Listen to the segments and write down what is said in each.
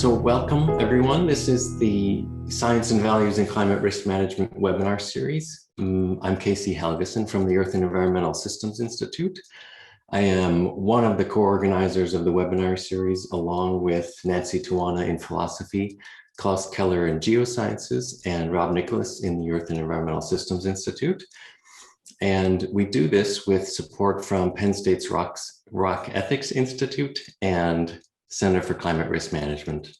So welcome everyone. This is the Science and Values in Climate Risk Management webinar series. I'm Casey Helgeson from the Earth and Environmental Systems Institute. I am one of the co-organizers of the webinar series, along with Nancy Tuana in philosophy, Klaus Keller in geosciences, and Rob Nicholas in the Earth and Environmental Systems Institute. And we do this with support from Penn State's Rock Ethics Institute and Center for Climate Risk Management.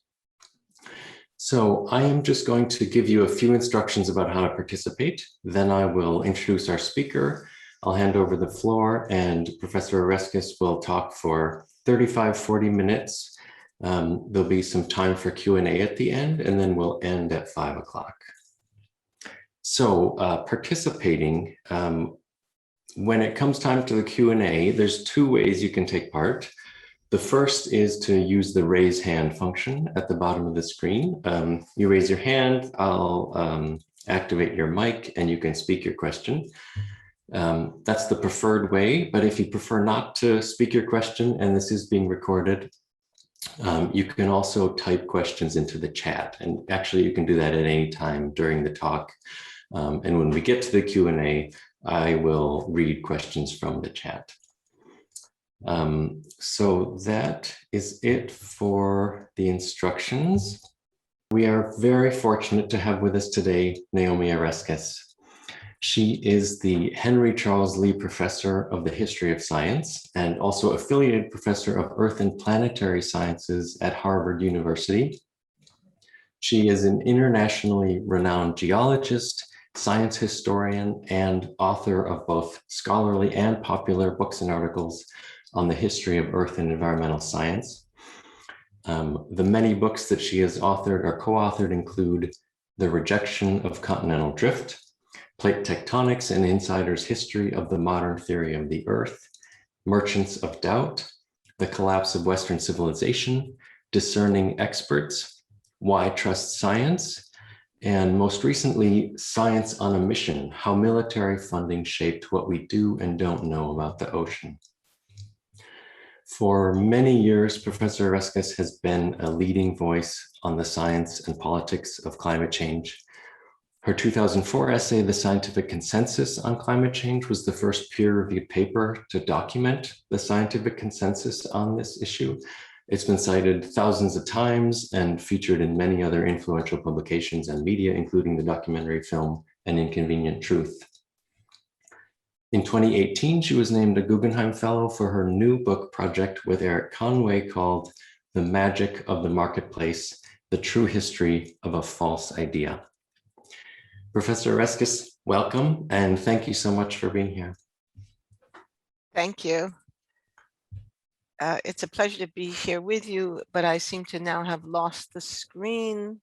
So I am just going to give you a few instructions about how to participate. Then I will introduce our speaker. I'll hand over the floor and Professor Oreskes will talk for 35-40 minutes. There'll be some time for Q&A at the end, and then we'll end at 5 o'clock. So participating, when it comes time to the Q&A, there's two ways you can take part. The first is to use the raise hand function at the bottom of the screen. You raise your hand, I'll activate your mic and you can speak your question. That's the preferred way, but if you prefer not to speak your question and this is being recorded, you can also type questions into the chat. And actually you can do that at any time during the talk. And when we get to the Q&A, I will read questions from the chat. So that is it for the instructions. We are very fortunate to have with us today Naomi Oreskes. She is the Henry Charles Lee Professor of the History of Science and also affiliated Professor of Earth and Planetary Sciences at Harvard University. She is an internationally renowned geologist, science historian, and author of both scholarly and popular books and articles on the history of earth and environmental science. The many books that she has authored or co-authored include The Rejection of Continental Drift, Plate Tectonics and Insider's History of the Modern Theory of the Earth, Merchants of Doubt, The Collapse of Western Civilization, Discerning Experts, Why Trust Science, and most recently, Science on a Mission, How Military Funding Shaped What We Do and Don't Know About the Ocean. For many years, Professor Oreskes has been a leading voice on the science and politics of climate change. Her 2004 essay, The Scientific Consensus on Climate Change, was the first peer-reviewed paper to document the scientific consensus on this issue. It's been cited thousands of times and featured in many other influential publications and media, including the documentary film An Inconvenient Truth. In 2018, she was named a Guggenheim Fellow for her new book project with Eric Conway called The Magic of the Marketplace, The True History of a False Idea. Professor Oreskes, welcome, and thank you so much for being here. Thank you. It's a pleasure to be here with you, but I seem to now have lost the screen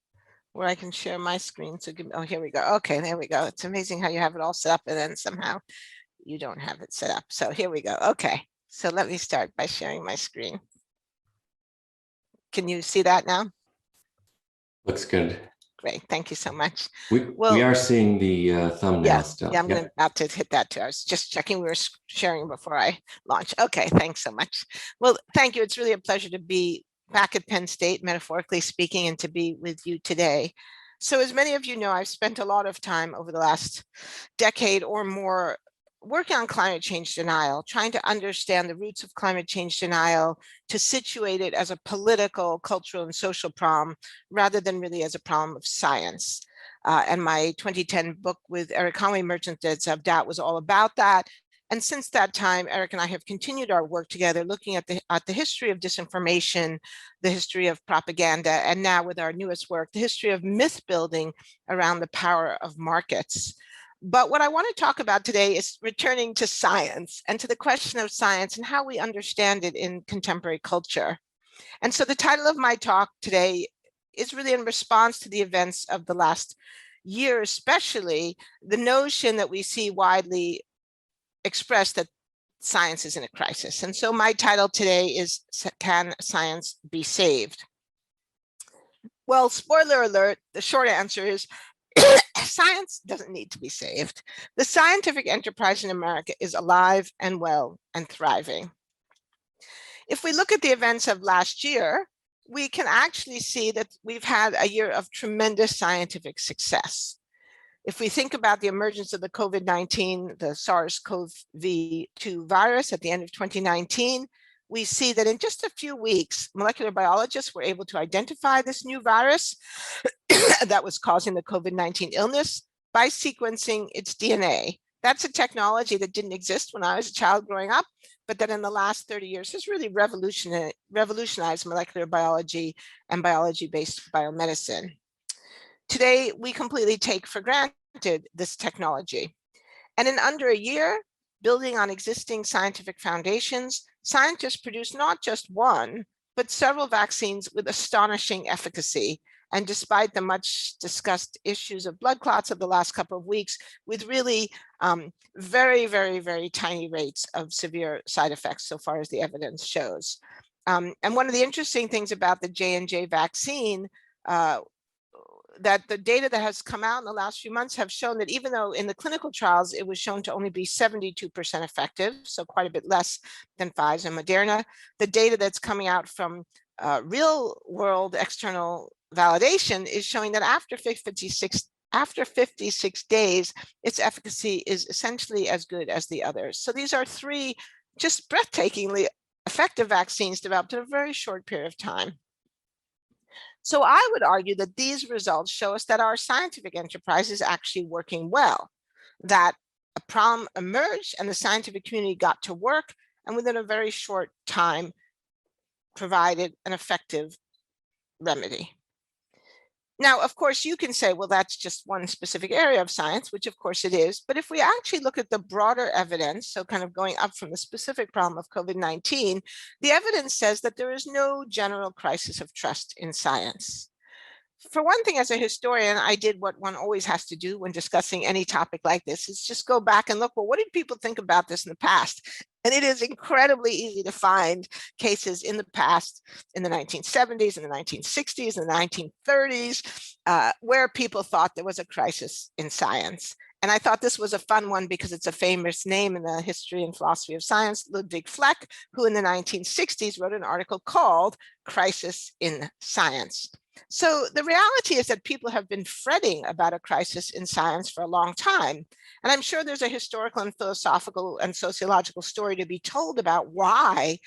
where I can share my screen. So give me, oh, here we go. Okay, there we go. It's amazing how you have it all set up and then somehow you don't have it set up. So here we go. Okay, so let me start by sharing my screen. Can you see that now? Looks good. Great, thank you so much. We are seeing the thumbnail still. Yeah, I'm about to hit that too. I was just checking we were sharing before I launch. Okay, thanks so much. Well, thank you. It's really a pleasure to be back at Penn State, metaphorically speaking, and to be with you today. So as many of you know, I've spent a lot of time over the last decade or more working on climate change denial, trying to understand the roots of climate change denial, to situate it as a political, cultural, and social problem, rather than really as a problem of science. And my 2010 book with Eric Conway, Merchants of Doubt, was all about that. And since that time, Eric and I have continued our work together, looking at the history of disinformation, the history of propaganda, and now with our newest work, the history of myth building around the power of markets. But what I want to talk about today is returning to science and to the question of science and how we understand it in contemporary culture. And so the title of my talk today is really in response to the events of the last year, especially the notion that we see widely expressed that science is in a crisis. And so my title today is, Can Science Be Saved? Well, spoiler alert, the short answer is science doesn't need to be saved. The scientific enterprise in America is alive and well and thriving. If we look at the events of last year, we can actually see that we've had a year of tremendous scientific success. If we think about the emergence of the COVID-19, the SARS-CoV-2 virus at the end of 2019, we see that in just a few weeks, molecular biologists were able to identify this new virus that was causing the COVID-19 illness by sequencing its DNA. That's a technology that didn't exist when I was a child growing up, but that in the last 30 years has really revolutionized molecular biology and biology-based biomedicine. Today, we completely take for granted this technology. And in under a year, building on existing scientific foundations, scientists produce not just one, but several vaccines with astonishing efficacy. And despite the much discussed issues of blood clots of the last couple of weeks, with really very, very, very tiny rates of severe side effects so far as the evidence shows. And one of the interesting things about the J&J vaccine, that the data that has come out in the last few months have shown that even though in the clinical trials, it was shown to only be 72% effective, so quite a bit less than Pfizer and Moderna, the data that's coming out from real world external validation is showing that after 56 days, its efficacy is essentially as good as the others. So these are three just breathtakingly effective vaccines developed in a very short period of time. So I would argue that these results show us that our scientific enterprise is actually working well, that a problem emerged and the scientific community got to work and within a very short time provided an effective remedy. Now, of course, you can say, well, that's just one specific area of science, which of course it is. But if we actually look at the broader evidence, so kind of going up from the specific problem of COVID-19, the evidence says that there is no general crisis of trust in science. For one thing, as a historian, I did what one always has to do when discussing any topic like this, is just go back and look, well, what did people think about this in the past? And it is incredibly easy to find cases in the past, in the 1970s, in the 1960s, in the 1930s, where people thought there was a crisis in science. And I thought this was a fun one because it's a famous name in the history and philosophy of science, Ludwig Fleck, who in the 1960s wrote an article called Crisis in Science. So the reality is that people have been fretting about a crisis in science for a long time. And I'm sure there's a historical and philosophical and sociological story to be told about why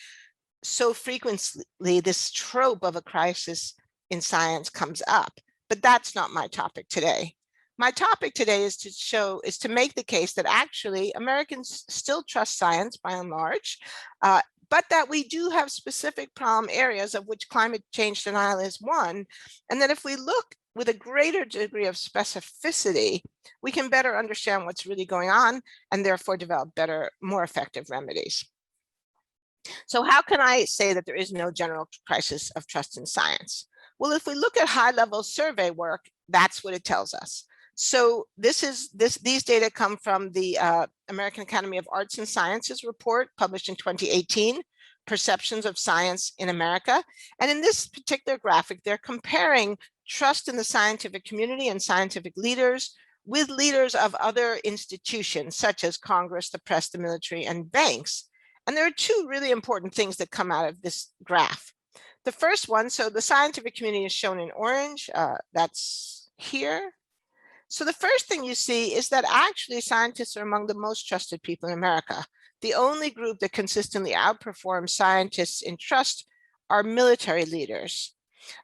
so frequently this trope of a crisis in science comes up. But that's not my topic today. My topic today is to make the case that actually Americans still trust science by and large, but that we do have specific problem areas, of which climate change denial is one, and that if we look with a greater degree of specificity, we can better understand what's really going on and therefore develop better, more effective remedies. So how can I say that there is no general crisis of trust in science? Well, if we look at high-level survey work, that's what it tells us. So these data come from the American Academy of Arts and Sciences report published in 2018, Perceptions of Science in America. And in this particular graphic, they're comparing trust in the scientific community and scientific leaders with leaders of other institutions, such as Congress, the press, the military, and banks. And there are two really important things that come out of this graph. The first one, so the scientific community is shown in orange, that's here. So the first thing you see is that actually scientists are among the most trusted people in America. The only group that consistently outperforms scientists in trust are military leaders.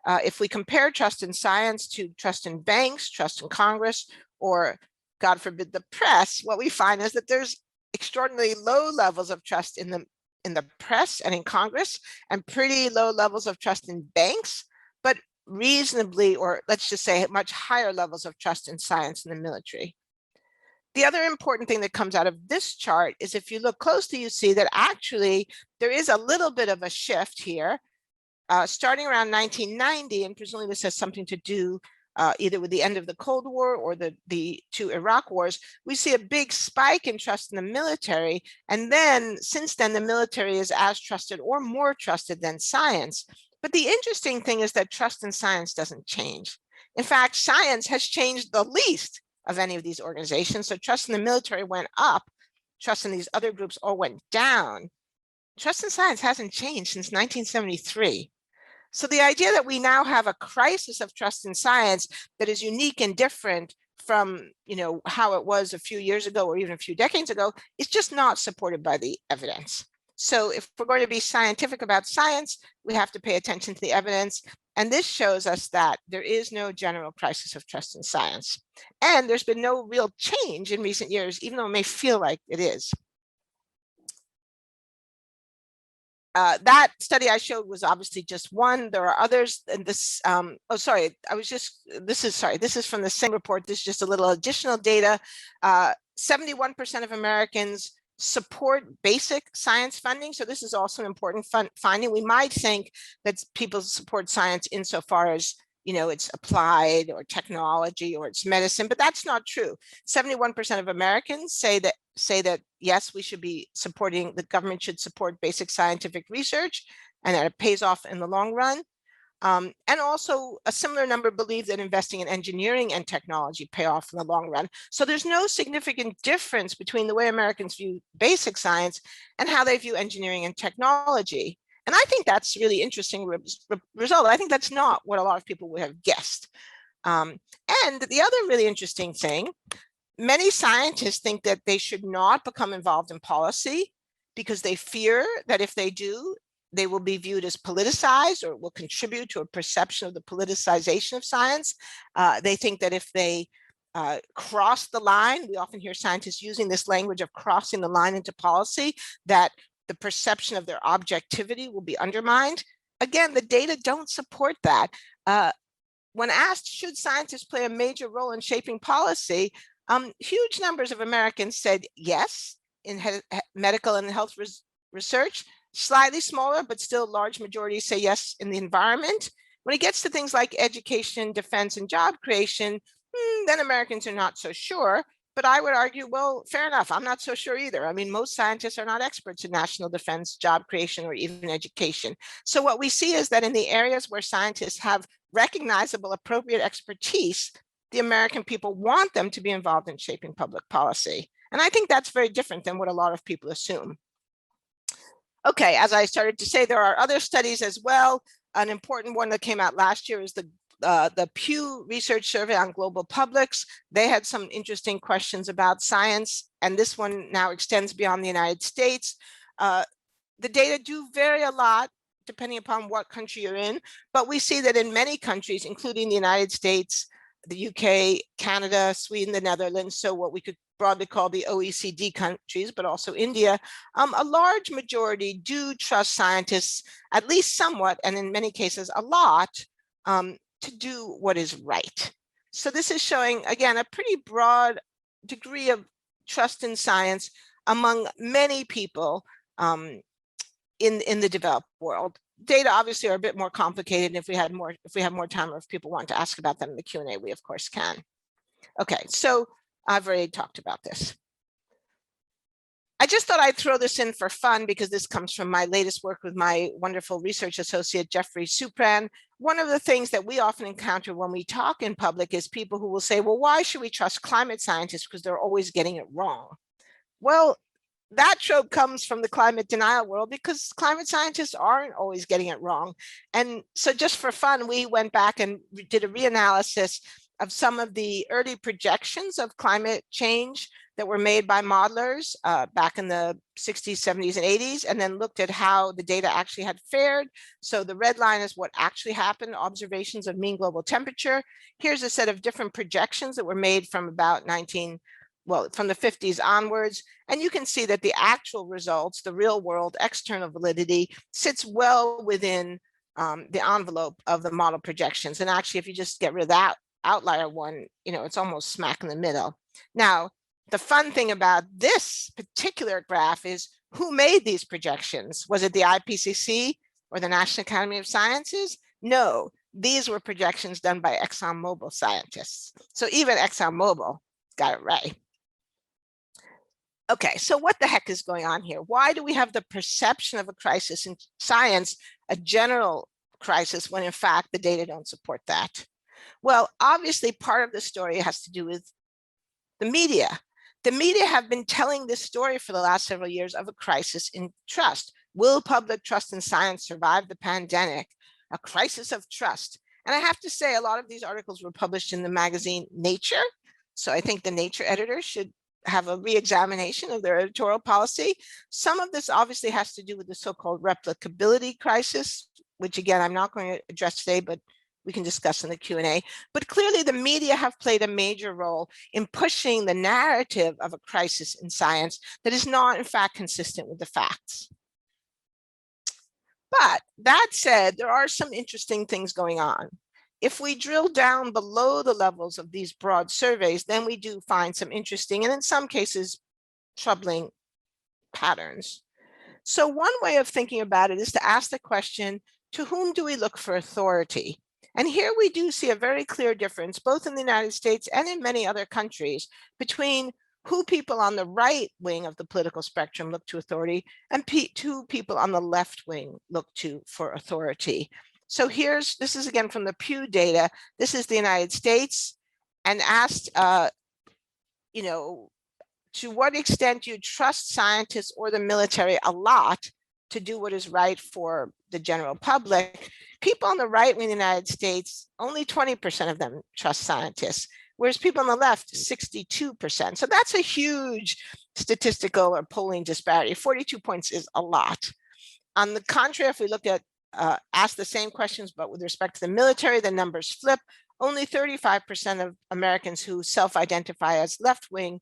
If we compare trust in science to trust in banks, trust in Congress, or God forbid the press, what we find is that there's extraordinarily low levels of trust in the press and in Congress, and pretty low levels of trust in banks, but reasonably, or let's just say much higher levels of trust in science and the military. The other important thing that comes out of this chart is if you look closely, you see that actually there is a little bit of a shift here. Starting around 1990, and presumably this has something to do either with the end of the Cold War or the two Iraq wars, we see a big spike in trust in the military. And then since then, the military is as trusted or more trusted than science. But the interesting thing is that trust in science doesn't change. In fact, science has changed the least of any of these organizations. So trust in the military went up, trust in these other groups all went down. Trust in science hasn't changed since 1973. So the idea that we now have a crisis of trust in science that is unique and different from, how it was a few years ago or even a few decades ago is just not supported by the evidence. So if we're going to be scientific about science, we have to pay attention to the evidence. And this shows us that there is no general crisis of trust in science. And there's been no real change in recent years, even though it may feel like it is. That study I showed was obviously just one. There are others, and this, this is from the same report. This is just a little additional data. 71% of Americans support basic science funding. So this is also an important finding. We might think that people support science insofar as it's applied or technology or it's medicine, but that's not true. 71% of Americans say that yes, we should be supporting, the government should support basic scientific research and that it pays off in the long run. And also a similar number believe that investing in engineering and technology pay off in the long run. So there's no significant difference between the way Americans view basic science and how they view engineering and technology. And I think that's really interesting result. I think that's not what a lot of people would have guessed. And the other really interesting thing, many scientists think that they should not become involved in policy because they fear that if they do, they will be viewed as politicized or will contribute to a perception of the politicization of science. They think that if they cross the line, we often hear scientists using this language of crossing the line into policy, that the perception of their objectivity will be undermined. Again, the data don't support that. When asked, should scientists play a major role in shaping policy, huge numbers of Americans said yes in medical and health research. Slightly smaller, but still large majorities say yes in the environment. When it gets to things like education, defense, and job creation, then Americans are not so sure. But I would argue, well, fair enough. I'm not so sure either. I mean, most scientists are not experts in national defense, job creation, or even education. So what we see is that in the areas where scientists have recognizable, appropriate expertise, the American people want them to be involved in shaping public policy. And I think that's very different than what a lot of people assume. Okay, as I started to say, there are other studies as well. An important one that came out last year is the Pew Research Survey on Global Publics. They had some interesting questions about science, and this one now extends beyond the United States. The data do vary a lot depending upon what country you're in, but we see that in many countries, including the United States, the UK, Canada, Sweden, the Netherlands, so what we could broadly call the OECD countries, but also India, a large majority do trust scientists, at least somewhat, and in many cases a lot, to do what is right. So this is showing, again, a pretty broad degree of trust in science among many people in the developed world. Data obviously are a bit more complicated, and if we have more time, or if people want to ask about them in the Q&A, we of course can. Okay, so I've already talked about this. I just thought I'd throw this in for fun because this comes from my latest work with my wonderful research associate, Jeffrey Supran. One of the things that we often encounter when we talk in public is people who will say, well, why should we trust climate scientists because they're always getting it wrong? Well, that trope comes from the climate denial world because climate scientists aren't always getting it wrong. And so just for fun, we went back and did a reanalysis of some of the early projections of climate change that were made by modelers back in the 60s, 70s, and 80s, and then looked at how the data actually had fared. So the red line is what actually happened, observations of mean global temperature. Here's a set of different projections that were made from about from the 50s onwards. And you can see that the actual results, the real world external validity, sits well within the envelope of the model projections. And actually, if you just get rid of that outlier one, it's almost smack in the middle. Now, the fun thing about this particular graph is who made these projections? Was it the IPCC or the National Academy of Sciences? No, these were projections done by ExxonMobil scientists. So even ExxonMobil got it right. Okay, so what the heck is going on here? Why do we have the perception of a crisis in science, a general crisis, when in fact the data don't support that? Well, obviously part of the story has to do with the media. The media have been telling this story for the last several years of a crisis in trust. Will public trust in science survive the pandemic? a crisis of trust. And I have to say, a lot of these articles were published in the magazine Nature. So I think the Nature editor should have a re-examination of their editorial policy. Some of this obviously has to do with the so-called replicability crisis, which again, I'm not going to address today, but we can discuss in the Q&A. But clearly the media have played a major role in pushing the narrative of a crisis in science that is not in fact consistent with the facts. But that said, there are some interesting things going on. If we drill down below the levels of these broad surveys, then we do find some interesting and in some cases troubling patterns. So one way of thinking about it is to ask the question, to whom do we look for authority? And here we do see a very clear difference, both in the United States and in many other countries, between who people on the right wing of the political spectrum look to authority and who people on the left wing look to for authority. So this is again from the Pew data. This is the United States, and asked, you know, to what extent you trust scientists or the military a lot to do what is right for the general public. People on the right wing in the United States, only 20% of them trust scientists, whereas people on the left, 62%. So that's a huge statistical or polling disparity. 42 points is a lot. On the contrary, if we look at, ask the same questions, but with respect to the military, the numbers flip. Only 35% of Americans who self-identify as left-wing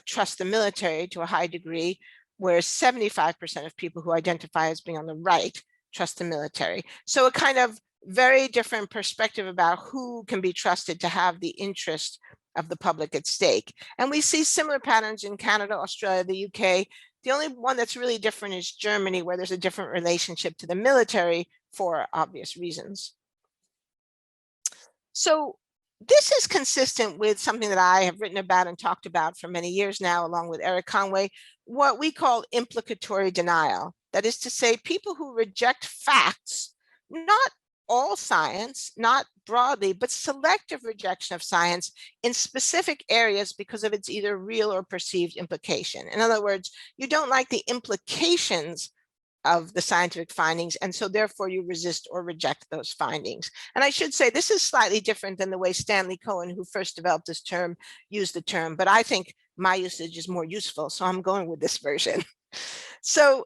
trust the military to a high degree, whereas 75% of people who identify as being on the right trust the military. So a kind of very different perspective about who can be trusted to have the interest of the public at stake. And we see similar patterns in Canada, Australia, the UK. The only one that's really different is Germany, where there's a different relationship to the military for obvious reasons. So this is consistent with something that I have written about and talked about for many years now, along with Eric Conway, what we call implicatory denial. That is to say, people who reject facts, not all science, not broadly, but selective rejection of science in specific areas because of its either real or perceived implication. In other words, you don't like the implications of the scientific findings, and so therefore you resist or reject those findings. And I should say this is slightly different than the way Stanley Cohen, who first developed this term, used the term, but I think my usage is more useful, so I'm going with this version. So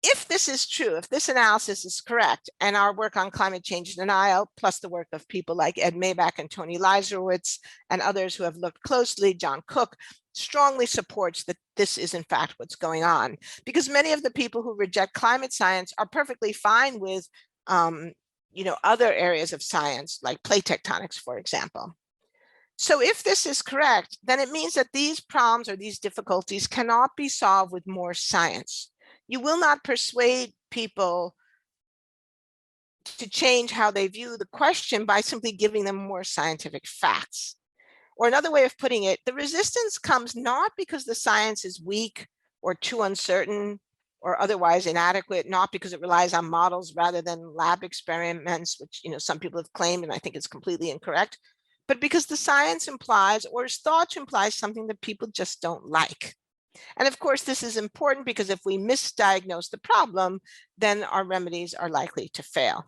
if this is true, if this analysis is correct, and our work on climate change denial, plus the work of people like Ed Maybach and Tony Leiserowitz and others who have looked closely, John Cook, strongly supports that this is in fact what's going on, because many of the people who reject climate science are perfectly fine with other areas of science like plate tectonics, for example. So if this is correct, then it means that these problems or these difficulties cannot be solved with more science. You will not persuade people to change how they view the question by simply giving them more scientific facts. Or another way of putting it, the resistance comes not because the science is weak or too uncertain or otherwise inadequate, not because it relies on models rather than lab experiments, which some people have claimed, and I think is completely incorrect, but because the science implies or is thought to imply something that people just don't like. And of course, this is important because if we misdiagnose the problem, then our remedies are likely to fail.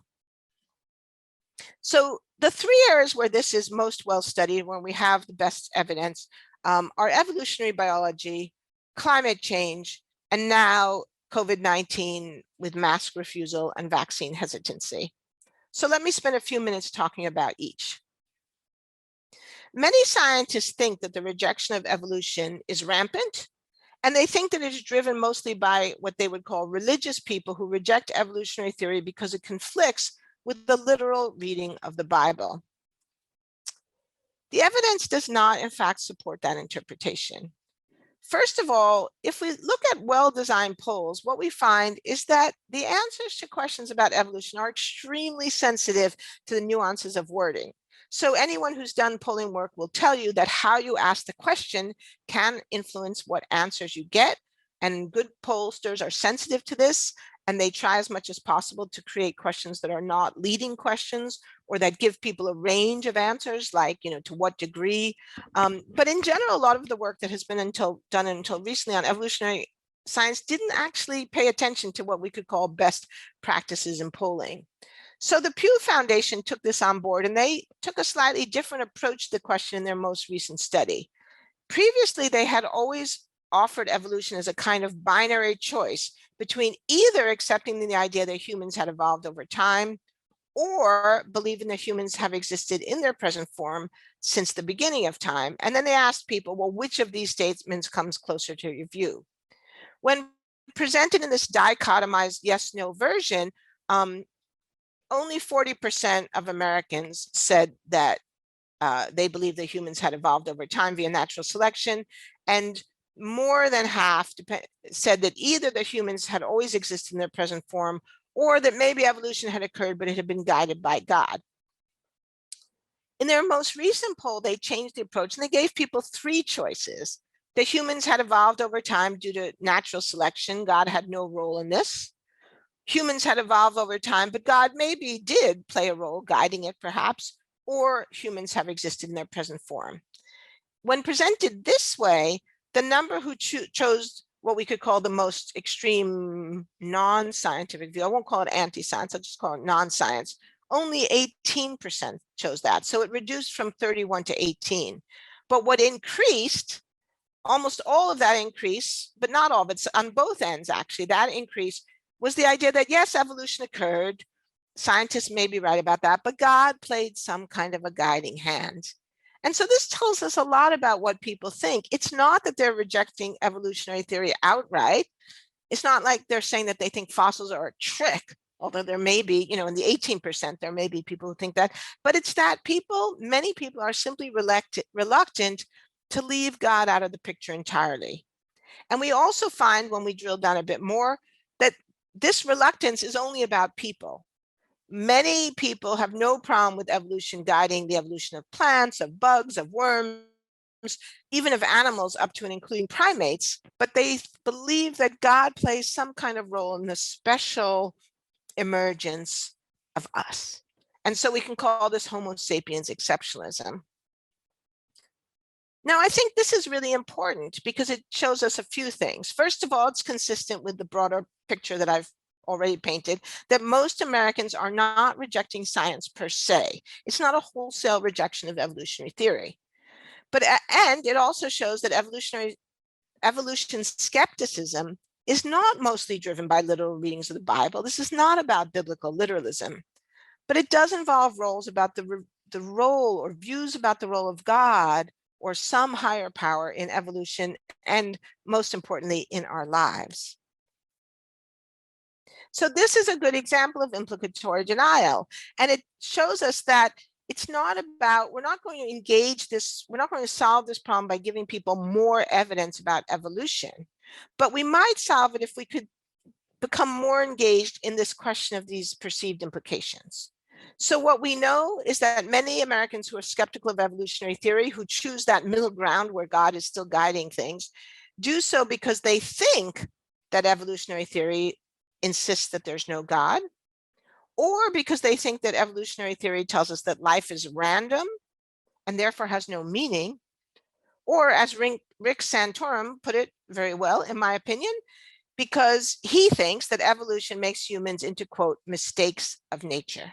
So the three areas where this is most well studied, when we have the best evidence, are evolutionary biology, climate change, and now COVID-19 with mask refusal and vaccine hesitancy. So let me spend a few minutes talking about each. Many scientists think that the rejection of evolution is rampant, and they think that it is driven mostly by what they would call religious people who reject evolutionary theory because it conflicts with the literal reading of the Bible. The evidence does not, in fact, support that interpretation. First of all, if we look at well-designed polls, what we find is that the answers to questions about evolution are extremely sensitive to the nuances of wording. So anyone who's done polling work will tell you that how you ask the question can influence what answers you get. And good pollsters are sensitive to this, and they try as much as possible to create questions that are not leading questions or that give people a range of answers, like, to what degree. But in general, a lot of the work that has been done until recently on evolutionary science didn't actually pay attention to what we could call best practices in polling. So the Pew Foundation took this on board, and they took a slightly different approach to the question in their most recent study. Previously, they had always offered evolution as a kind of binary choice between either accepting the idea that humans had evolved over time or believing that humans have existed in their present form since the beginning of time. And then they asked people, well, which of these statements comes closer to your view? When presented in this dichotomized yes-no version, only 40% of Americans said that they believe that humans had evolved over time via natural selection, and more than half said that either the humans had always existed in their present form or that maybe evolution had occurred, but it had been guided by God. In their most recent poll, they changed the approach and they gave people three choices. That humans had evolved over time due to natural selection. God had no role in this. Humans had evolved over time, but God maybe did play a role, guiding it perhaps, or humans have existed in their present form. When presented this way, the number who chose what we could call the most extreme non-scientific view, I won't call it anti-science, I'll just call it non-science, only 18% chose that. So it reduced from 31 to 18. But what increased, almost all of that increase, but not all of it, on both ends actually, that increase was the idea that yes, evolution occurred. Scientists may be right about that, but God played some kind of a guiding hand. And so this tells us a lot about what people think. It's not that they're rejecting evolutionary theory outright. It's not like they're saying that they think fossils are a trick, although there may be, in the 18%, there may be people who think that, but it's that many people are simply reluctant to leave God out of the picture entirely. And we also find when we drill down a bit more that this reluctance is only about people. Many people have no problem with evolution guiding the evolution of plants, of bugs, of worms, even of animals up to and including primates, but they believe that God plays some kind of role in the special emergence of us. And so we can call this Homo sapiens exceptionalism. Now, I think this is really important because it shows us a few things. First of all, it's consistent with the broader picture that I've already painted, that most Americans are not rejecting science per se. It's not a wholesale rejection of evolutionary theory. And it also shows that evolution skepticism is not mostly driven by literal readings of the Bible. This is not about biblical literalism, but it does involve roles about the role or views about the role of God or some higher power in evolution, and most importantly, in our lives. So this is a good example of implicatory denial. And it shows us that it's not about, we're not going to engage this, we're not going to solve this problem by giving people more evidence about evolution, but we might solve it if we could become more engaged in this question of these perceived implications. So what we know is that many Americans who are skeptical of evolutionary theory, who choose that middle ground where God is still guiding things, do so because they think that evolutionary theory insists that there's no God, or because they think that evolutionary theory tells us that life is random and therefore has no meaning, or as Rick Santorum put it very well, in my opinion, because he thinks that evolution makes humans into, quote, mistakes of nature.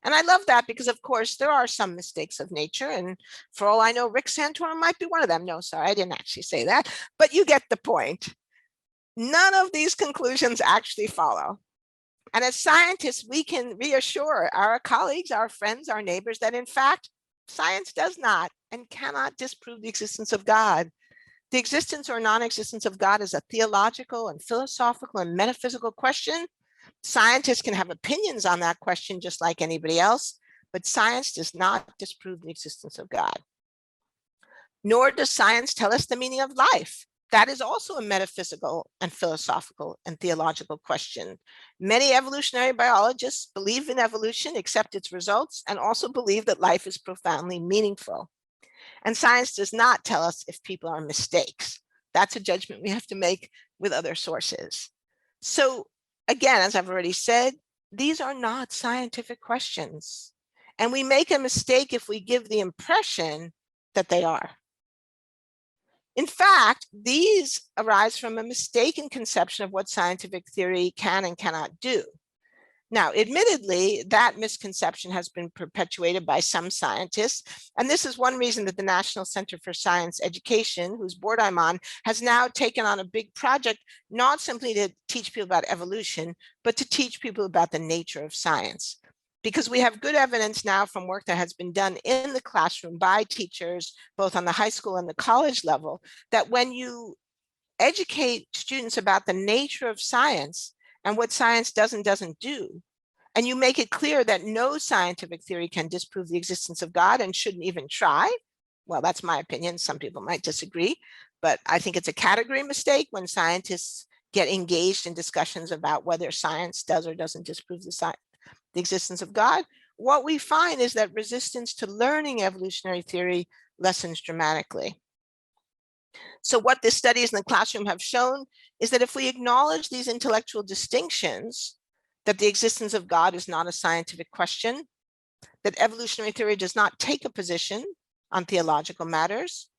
And I love that because, of course, there are some mistakes of nature. And for all I know, Rick Santorum might be one of them. No, sorry, I didn't actually say that, but you get the point. None of these conclusions actually follow. And as scientists, we can reassure our colleagues, our friends, our neighbors that, in fact, science does not and cannot disprove the existence of God. The existence or non-existence of God is a theological and philosophical and metaphysical question. Scientists can have opinions on that question just like anybody else, but science does not disprove the existence of God. Nor does science tell us the meaning of life. That is also a metaphysical and philosophical and theological question. Many evolutionary biologists believe in evolution, accept its results, and also believe that life is profoundly meaningful. And science does not tell us if people are mistakes. That's a judgment we have to make with other sources. So again, as I've already said, these are not scientific questions. And we make a mistake if we give the impression that they are. In fact, these arise from a mistaken conception of what scientific theory can and cannot do. Now, admittedly, that misconception has been perpetuated by some scientists, and this is one reason that the National Center for Science Education, whose board I'm on, has now taken on a big project, not simply to teach people about evolution, but to teach people about the nature of science. Because we have good evidence now from work that has been done in the classroom by teachers, both on the high school and the college level, that when you educate students about the nature of science and what science does and doesn't do, and you make it clear that no scientific theory can disprove the existence of God and shouldn't even try. Well, that's my opinion. Some people might disagree, but I think it's a category mistake when scientists get engaged in discussions about whether science does or doesn't disprove the existence of God. What we find is that resistance to learning evolutionary theory lessens dramatically. So what the studies in the classroom have shown is that if we acknowledge these intellectual distinctions, that the existence of God is not a scientific question, that evolutionary theory does not take a position on theological matters,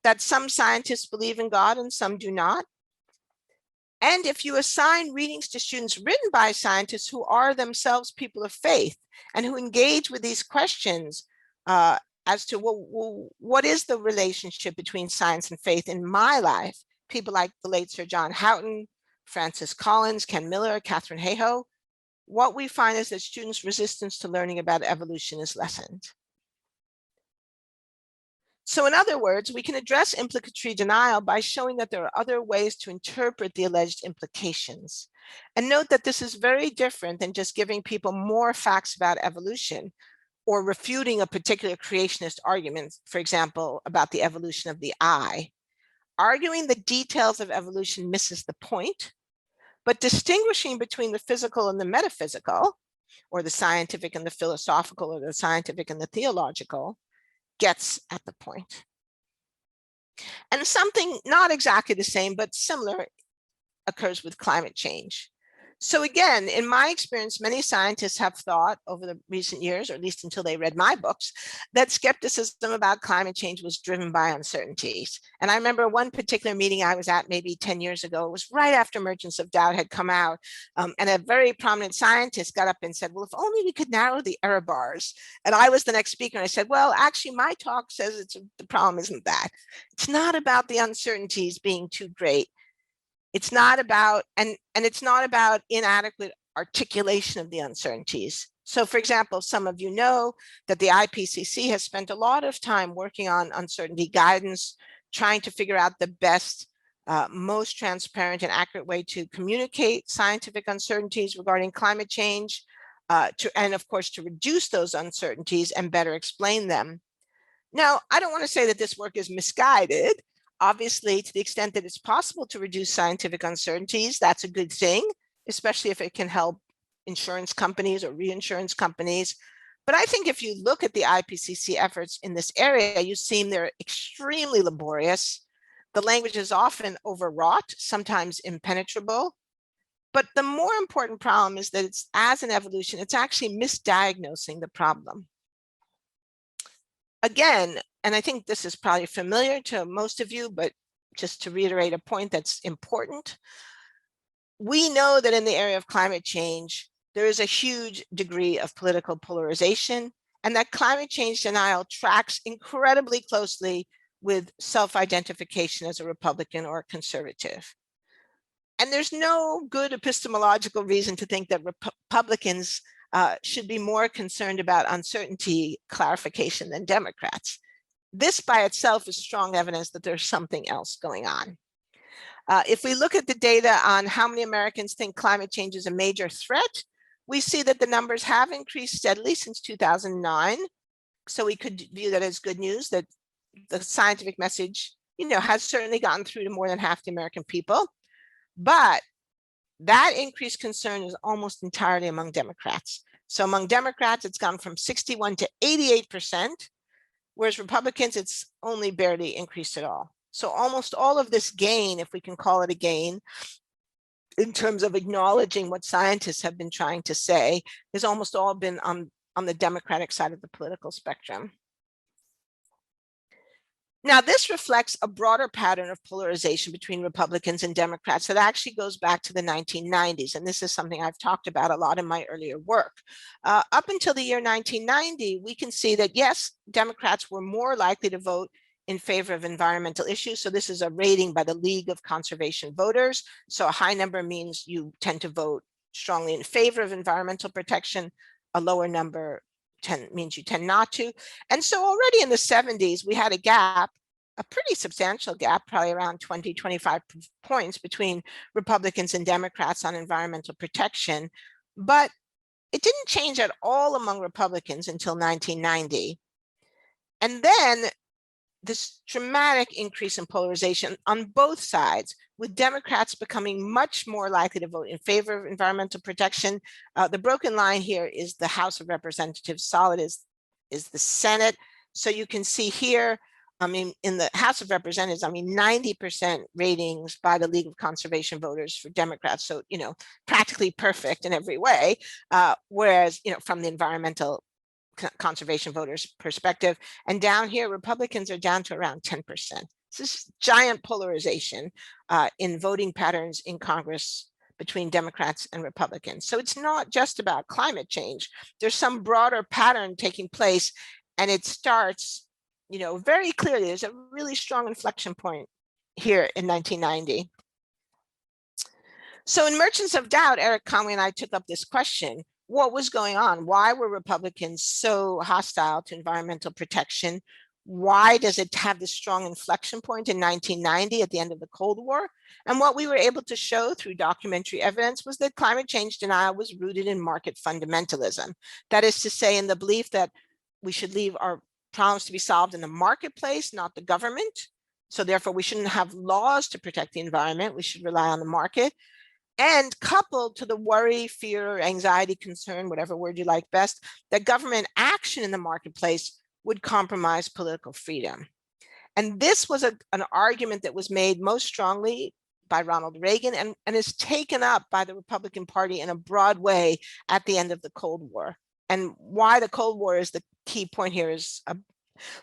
that some scientists believe in God and some do not, and if you assign readings to students written by scientists who are themselves people of faith and who engage with these questions as to what is the relationship between science and faith in my life, people like the late Sir John Houghton, Francis Collins, Ken Miller, Catherine Hayhoe, what we find is that students' resistance to learning about evolution is lessened. So in other words, we can address implicatory denial by showing that there are other ways to interpret the alleged implications. And note that this is very different than just giving people more facts about evolution or refuting a particular creationist argument, for example, about the evolution of the eye. Arguing the details of evolution misses the point, but distinguishing between the physical and the metaphysical, or the scientific and the philosophical, or the scientific and the theological, gets at the point. And something not exactly the same, but similar occurs with climate change. So again, in my experience, many scientists have thought over the recent years, or at least until they read my books, that skepticism about climate change was driven by uncertainties. And I remember one particular meeting I was at maybe 10 years ago, it was right after Emergence of Doubt had come out, and a very prominent scientist got up and said, well, if only we could narrow the error bars. And I was the next speaker, and I said, well, actually, my talk says the problem isn't that. It's not about the uncertainties being too great. It's not about, and it's not about inadequate articulation of the uncertainties. So for example, some of you know that the IPCC has spent a lot of time working on uncertainty guidance, trying to figure out the best, most transparent and accurate way to communicate scientific uncertainties regarding climate change, and of course, to reduce those uncertainties and better explain them. Now, I don't want to say that this work is misguided. Obviously, to the extent that it's possible to reduce scientific uncertainties, that's a good thing, especially if it can help insurance companies or reinsurance companies. But I think if you look at the IPCC efforts in this area, you see they're extremely laborious. The language is often overwrought, sometimes impenetrable. But the more important problem is that it's, as an evolution, it's actually misdiagnosing the problem. Again, and I think this is probably familiar to most of you, but just to reiterate a point that's important, we know that in the area of climate change, there is a huge degree of political polarization, and that climate change denial tracks incredibly closely with self-identification as a Republican or a conservative. And there's no good epistemological reason to think that Republicans should be more concerned about uncertainty clarification than Democrats. This by itself is strong evidence that there's something else going on. If we look at the data on how many Americans think climate change is a major threat, we see that the numbers have increased steadily since 2009. So we could view that as good news, that the scientific message, has certainly gotten through to more than half the American people. But that increased concern is almost entirely among Democrats. So among Democrats, it's gone from 61 to 88%, whereas Republicans, it's only barely increased at all. So almost all of this gain, if we can call it a gain, in terms of acknowledging what scientists have been trying to say, has almost all been on the Democratic side of the political spectrum. Now, this reflects a broader pattern of polarization between Republicans and Democrats that actually goes back to the 1990s. And this is something I've talked about a lot in my earlier work. Up until the year 1990, we can see that, yes, Democrats were more likely to vote in favor of environmental issues. So this is a rating by the League of Conservation Voters. So a high number means you tend to vote strongly in favor of environmental protection. A lower number means you tend not to. And so already in the 70s, we had a gap, a pretty substantial gap, probably around 20, 25 points between Republicans and Democrats on environmental protection. But it didn't change at all among Republicans until 1990. And then this dramatic increase in polarization on both sides, with Democrats becoming much more likely to vote in favor of environmental protection. The broken line here is the House of Representatives, solid is the Senate. So you can see here, I mean, in the House of Representatives, I mean, 90% ratings by the League of Conservation Voters for Democrats. So, you know, practically perfect in every way. Whereas, you know, from the environmental conservation voters perspective, and down here Republicans are down to around 10%. So this is giant polarization in voting patterns in Congress between Democrats and Republicans. So it's not just about climate change. There's some broader pattern taking place, and it starts, you know, very clearly. There's a really strong inflection point here in 1990. So in Merchants of Doubt, Eric Conway and I took up this question: what was going on? Why were Republicans so hostile to environmental protection? Why does it have this strong inflection point in 1990 at the end of the Cold War? And what we were able to show through documentary evidence was that climate change denial was rooted in market fundamentalism. That is to say, in the belief that we should leave our problems to be solved in the marketplace, not the government. So therefore, we shouldn't have laws to protect the environment. We should rely on the market. And coupled to the worry, fear, anxiety, concern, whatever word you like best, that government action in the marketplace would compromise political freedom. And this was an argument that was made most strongly by Ronald Reagan and is taken up by the Republican Party in a broad way at the end of the Cold War. And why the Cold War is the key point here is a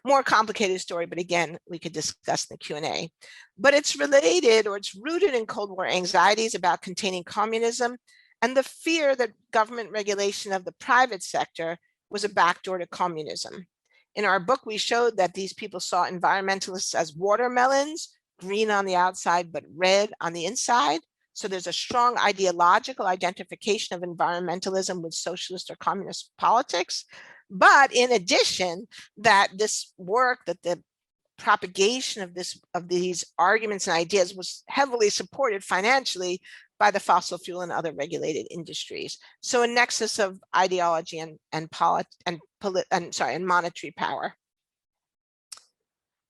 more complicated story, but again, we could discuss in the Q&A. But it's related, or it's rooted in Cold War anxieties about containing communism and the fear that government regulation of the private sector was a backdoor to communism. In our book, we showed that these people saw environmentalists as watermelons, green on the outside, but red on the inside. So there's a strong ideological identification of environmentalism with socialist or communist politics. But in addition, that this work, that the propagation of these arguments and ideas was heavily supported financially by the fossil fuel and other regulated industries. So a nexus of ideology and monetary power.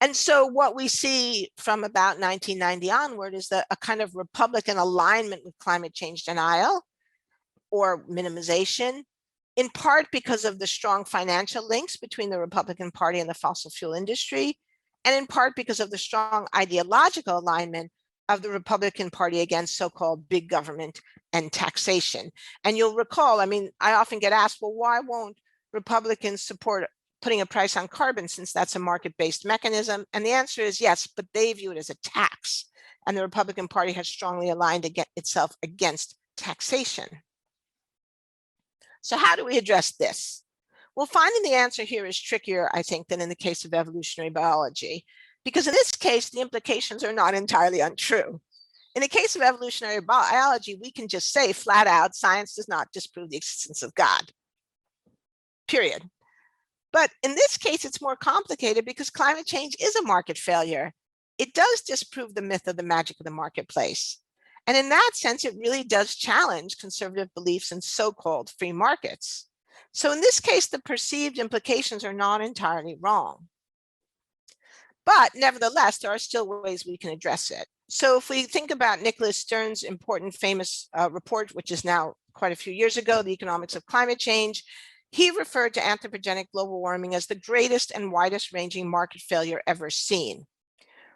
And so what we see from about 1990 onward is that a kind of Republican alignment with climate change denial or minimization, in part because of the strong financial links between the Republican Party and the fossil fuel industry, and in part because of the strong ideological alignment of the Republican Party against so-called big government and taxation. And you'll recall, I mean, I often get asked, well, why won't Republicans support putting a price on carbon since that's a market-based mechanism? And the answer is yes, but they view it as a tax. And the Republican Party has strongly aligned itself against taxation. So how do we address this? Well, finding the answer here is trickier, I think, than in the case of evolutionary biology, because in this case, the implications are not entirely untrue. In the case of evolutionary biology, we can just say flat out, science does not disprove the existence of God, period. But in this case, it's more complicated because climate change is a market failure. It does disprove the myth of the magic of the marketplace. And in that sense, it really does challenge conservative beliefs in so-called free markets. So in this case, the perceived implications are not entirely wrong. But nevertheless, there are still ways we can address it. So if we think about Nicholas Stern's important famous report, which is now quite a few years ago, The Economics of Climate Change, he referred to anthropogenic global warming as the greatest and widest ranging market failure ever seen.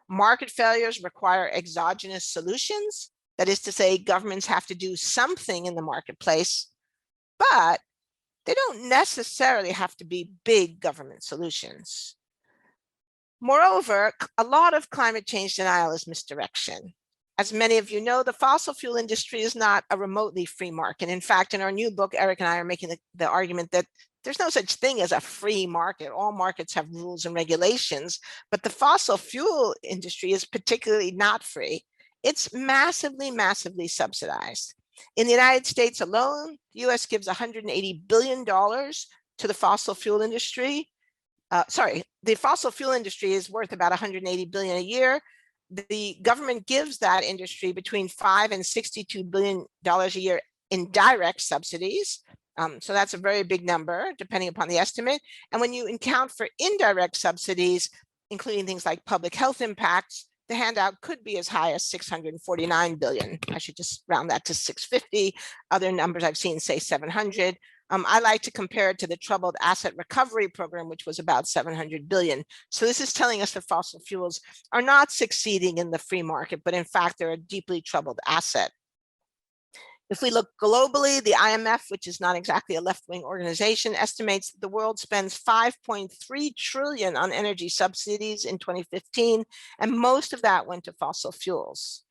Market failures require exogenous solutions. That is to say, governments have to do something in the marketplace, but they don't necessarily have to be big government solutions. Moreover, a lot of climate change denial is misdirection. As many of you know, the fossil fuel industry is not a remotely free market. In fact, in our new book, Eric and I are making the argument that there's no such thing as a free market. All markets have rules and regulations, but the fossil fuel industry is particularly not free. It's massively, massively subsidized. In the United States alone, the US gives $180 billion to the fossil fuel industry. The fossil fuel industry is worth about 180 billion a year. The government gives that industry between $5 and $62 billion a year in direct subsidies. So that's a very big number, depending upon the estimate. And when you account for indirect subsidies, including things like public health impacts, the handout could be as high as 649 billion. I should just round that to 650. Other numbers I've seen say 700. I like to compare it to the Troubled Asset Recovery Program, which was about 700 billion. So this is telling us that fossil fuels are not succeeding in the free market, but in fact, they're a deeply troubled asset. If we look globally, the IMF, which is not exactly a left-wing organization, estimates that the world spends 5.3 trillion on energy subsidies in 2015, and most of that went to fossil fuels.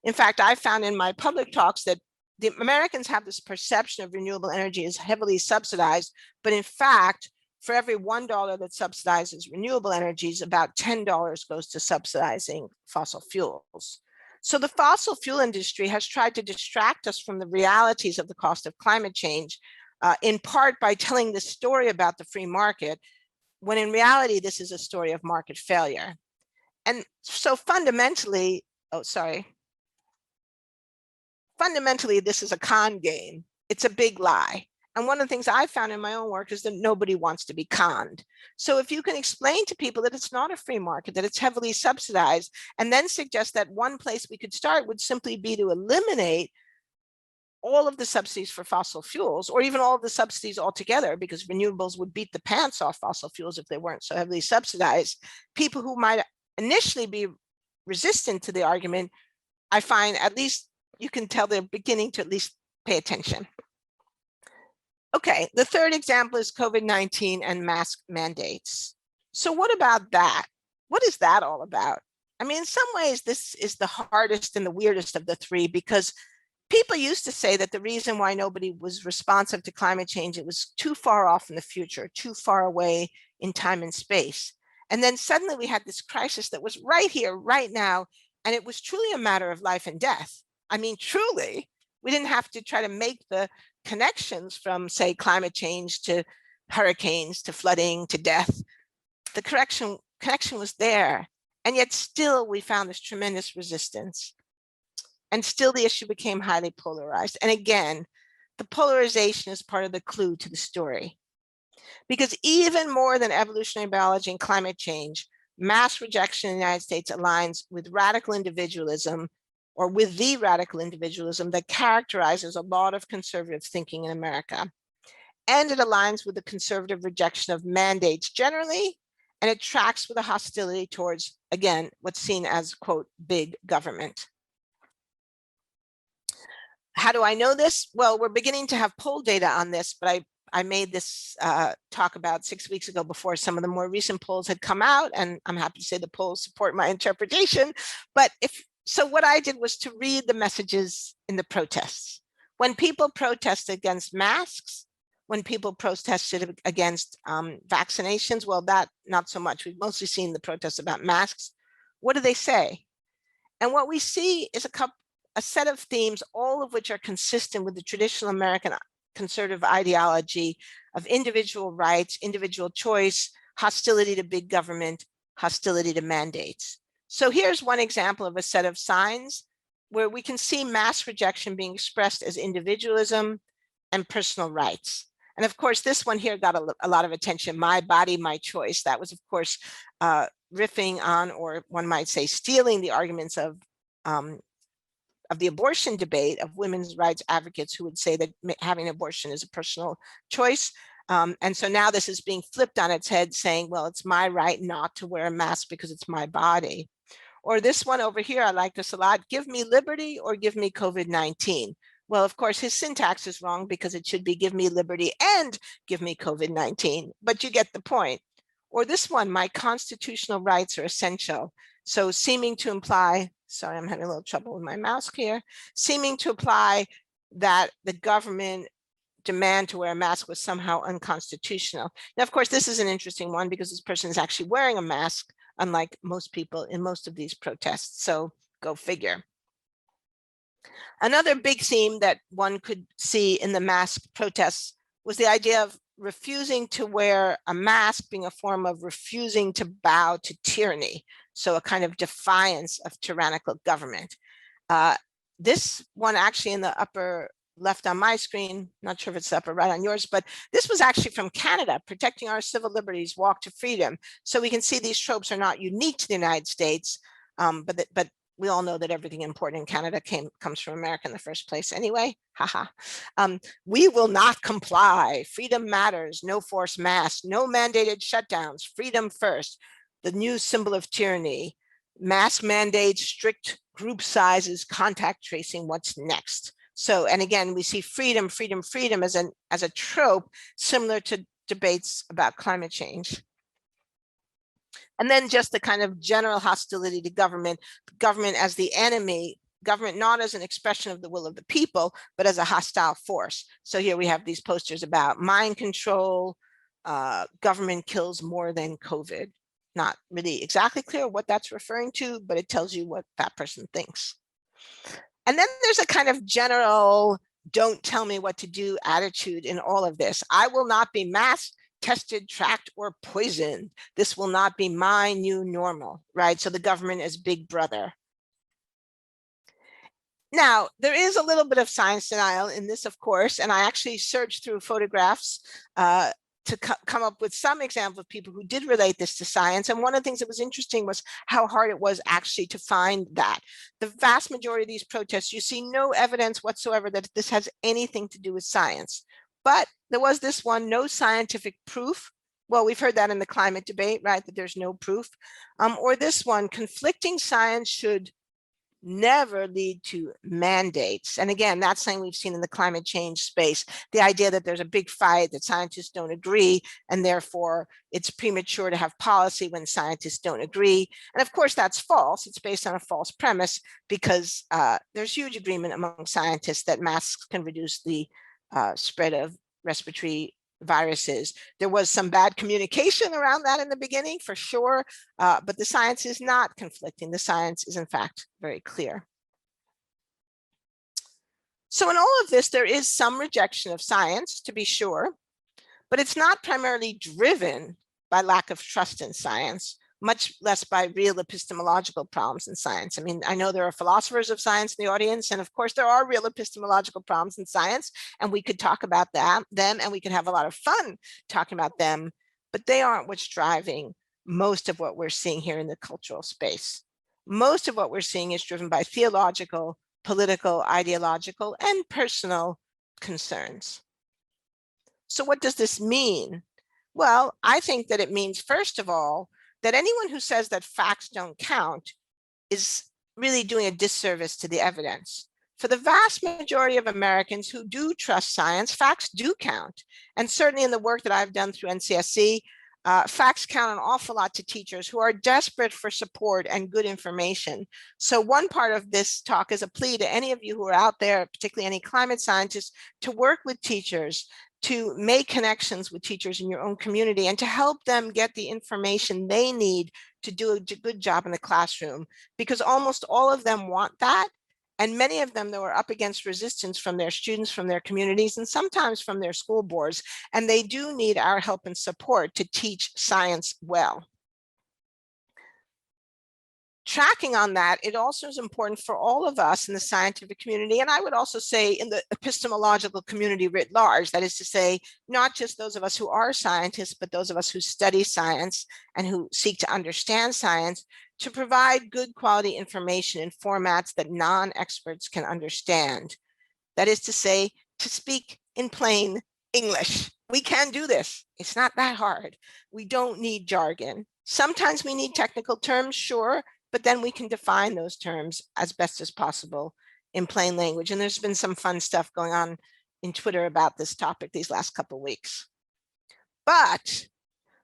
In fact, I found in my public talks that the Americans have this perception of renewable energy as heavily subsidized, but in fact, for every $1 that subsidizes renewable energies, about $10 goes to subsidizing fossil fuels. So the fossil fuel industry has tried to distract us from the realities of the cost of climate change, in part by telling the story about the free market, when in reality, this is a story of market failure. And so fundamentally, fundamentally, this is a con game. It's a big lie. And one of the things I found in my own work is that nobody wants to be conned. So if you can explain to people that it's not a free market, that it's heavily subsidized, and then suggest that one place we could start would simply be to eliminate all of the subsidies for fossil fuels, or even all of the subsidies altogether, because renewables would beat the pants off fossil fuels if they weren't so heavily subsidized. People who might initially be resistant to the argument, I find at least you can tell they're beginning to at least pay attention. Okay, the third example is COVID-19 and mask mandates. So what about that? What is that all about? I mean, in some ways, this is the hardest and the weirdest of the three, because people used to say that the reason why nobody was responsive to climate change, it was too far off in the future, too far away in time and space. And then suddenly we had this crisis that was right here, right now, and it was truly a matter of life and death. I mean, truly, we didn't have to try to make the connections from, say, climate change to hurricanes, to flooding, to death. The connection was there. And yet still we found this tremendous resistance. And still the issue became highly polarized. And again, the polarization is part of the clue to the story. Because even more than evolutionary biology and climate change, mass rejection in the United States aligns with radical individualism, or with the radical individualism that characterizes a lot of conservative thinking in America. And it aligns with the conservative rejection of mandates generally, and it tracks with a hostility towards, again, what's seen as, quote, big government. How do I know this? Well, we're beginning to have poll data on this, but I made this talk about 6 weeks ago before some of the more recent polls had come out, and I'm happy to say the polls support my interpretation. But so what I did was to read the messages in the protests. When people protested against masks, when people protested against vaccinations, well, that not so much. We've mostly seen the protests about masks. What do they say? And what we see is a set of themes, all of which are consistent with the traditional American conservative ideology of individual rights, individual choice, hostility to big government, hostility to mandates. So here's one example of a set of signs where we can see mass rejection being expressed as individualism and personal rights. And of course, this one here got a lot of attention, my body, my choice. That was, of course, riffing on, or one might say stealing, the arguments of the abortion debate of women's rights advocates who would say that having an abortion is a personal choice. And so now this is being flipped on its head, saying, well, it's my right not to wear a mask because it's my body. Or this one over here, I like this a lot, give me liberty or give me COVID-19. Well, of course, his syntax is wrong because it should be give me liberty and give me COVID-19, but you get the point. Or this one, my constitutional rights are essential. So seeming to imply, sorry, I'm having a little trouble with my mouse here, seeming to imply that the government demand to wear a mask was somehow unconstitutional. Now, of course, this is an interesting one because this person is actually wearing a mask, unlike most people in most of these protests. So go figure. Another big theme that one could see in the mask protests was the idea of refusing to wear a mask being a form of refusing to bow to tyranny. So a kind of defiance of tyrannical government. This one actually in the upper left on my screen, not sure if it's up or right on yours, but this was actually from Canada, protecting our civil liberties, walk to freedom. So we can see these tropes are not unique to the United States, but we all know that everything important in Canada comes from America in the first place anyway. Haha. We will not comply. Freedom matters. No forced masks. No mandated shutdowns. Freedom first. The new symbol of tyranny. Mask mandates, strict group sizes, contact tracing. What's next? So, and again, we see freedom, freedom, freedom as a trope similar to debates about climate change. And then just the kind of general hostility to government as the enemy, government not as an expression of the will of the people, but as a hostile force. So here we have these posters about mind control, government kills more than COVID. Not really exactly clear what that's referring to, but it tells you what that person thinks. And then there's a kind of general, don't tell me what to do attitude in all of this. I will not be masked, tested, tracked, or poisoned. This will not be my new normal, right? So the government is big brother. Now, there is a little bit of science denial in this, of course, and I actually searched through photographs to come up with some examples of people who did relate this to science. And one of the things that was interesting was how hard it was actually to find that. The vast majority of these protests, you see no evidence whatsoever that this has anything to do with science. But there was this one, no scientific proof. Well, we've heard that in the climate debate, right? That there's no proof. Or this one, conflicting science should never lead to mandates. And again, that's something we've seen in the climate change space, the idea that there's a big fight, that scientists don't agree, and therefore it's premature to have policy when scientists don't agree. And of course, that's false. It's based on a false premise because there's huge agreement among scientists that masks can reduce the spread of respiratory viruses. There was some bad communication around that in the beginning, for sure, but the science is not conflicting. The science is, in fact, very clear. So in all of this, there is some rejection of science, to be sure, but it's not primarily driven by lack of trust in science, much less by real epistemological problems in science. I mean, I know there are philosophers of science in the audience, and of course there are real epistemological problems in science, and we could talk about them, and we could have a lot of fun talking about them, but they aren't what's driving most of what we're seeing here in the cultural space. Most of what we're seeing is driven by theological, political, ideological, and personal concerns. So what does this mean? Well, I think that it means, first of all, that anyone who says that facts don't count is really doing a disservice to the evidence. For the vast majority of Americans who do trust science, facts do count. And certainly in the work that I've done through NCSC, facts count an awful lot to teachers who are desperate for support and good information. So one part of this talk is a plea to any of you who are out there, particularly any climate scientists, to work with teachers, to make connections with teachers in your own community and to help them get the information they need to do a good job in the classroom, because almost all of them want that. And many of them, though, are up against resistance from their students, from their communities, and sometimes from their school boards. And they do need our help and support to teach science well. Tracking on that, it also is important for all of us in the scientific community, and I would also say in the epistemological community writ large, that is to say, not just those of us who are scientists, but those of us who study science and who seek to understand science, to provide good quality information in formats that non-experts can understand. That is to say, to speak in plain English. We can do this. It's not that hard. We don't need jargon. Sometimes we need technical terms, sure, but then we can define those terms as best as possible in plain language. And there's been some fun stuff going on in Twitter about this topic these last couple of weeks. But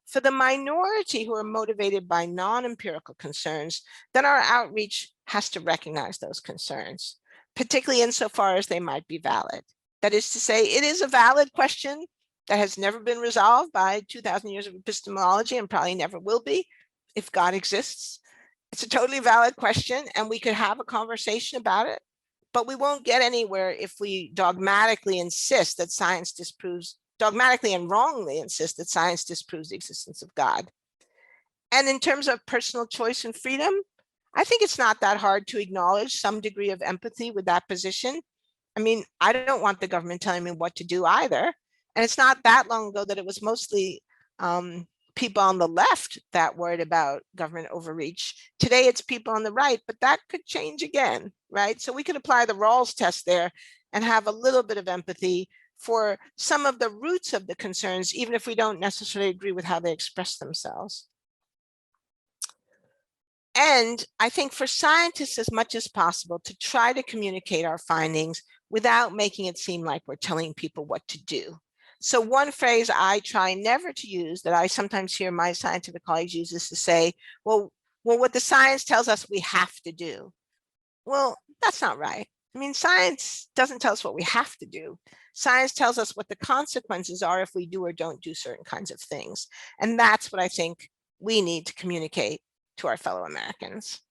For the minority who are motivated by non-empirical concerns, then our outreach has to recognize those concerns, particularly insofar as they might be valid. That is to say, it is a valid question that has never been resolved by 2,000 years of epistemology and probably never will be if God exists. It's a totally valid question, and we could have a conversation about it, but we won't get anywhere if we dogmatically insist that science disproves, dogmatically and wrongly insist that science disproves the existence of God. And in terms of personal choice and freedom, I think it's not that hard to acknowledge some degree of empathy with that position. I mean, I don't want the government telling me what to do either. And it's not that long ago that it was mostly people on the left that worried about government overreach. Today, it's people on the right, but that could change again, right? So we could apply the Rawls test there and have a little bit of empathy for some of the roots of the concerns, even if we don't necessarily agree with how they express themselves. And I think for scientists, as much as possible, to try to communicate our findings without making it seem like we're telling people what to do. So one phrase I try never to use that I sometimes hear my scientific colleagues use is to say, well, what the science tells us we have to do. Well, that's not right. I mean, science doesn't tell us what we have to do. Science tells us what the consequences are if we do or don't do certain kinds of things. And that's what I think we need to communicate to our fellow Americans.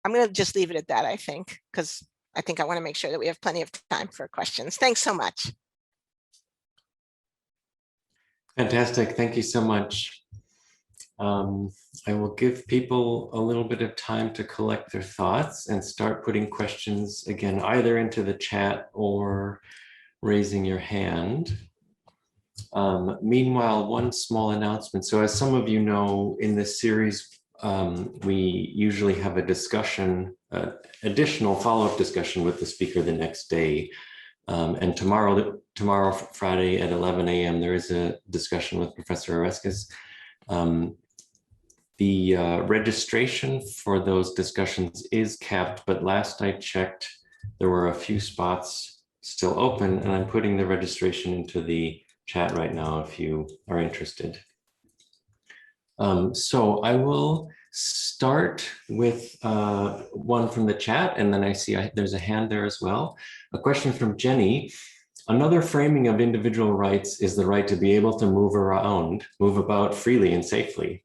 I'm going to just leave it at that, I think, because I think I want to make sure that we have plenty of time for questions. Thanks so much. Fantastic. Thank you so much. I will give people a little bit of time to collect their thoughts and start putting questions again, either into the chat or raising your hand. Meanwhile, one small announcement. So as some of you know, in this series, we usually have a discussion, additional follow-up discussion with the speaker the next day. And tomorrow, Friday at 11 a.m., there is a discussion with Professor Oreskes. The registration for those discussions is capped, but last I checked, there were a few spots still open, and I'm putting the registration into the chat right now if you are interested. So I will start with one from the chat, and then I see there's a hand there as well. A question from Jenny. Another framing of individual rights is the right to be able to move about freely and safely.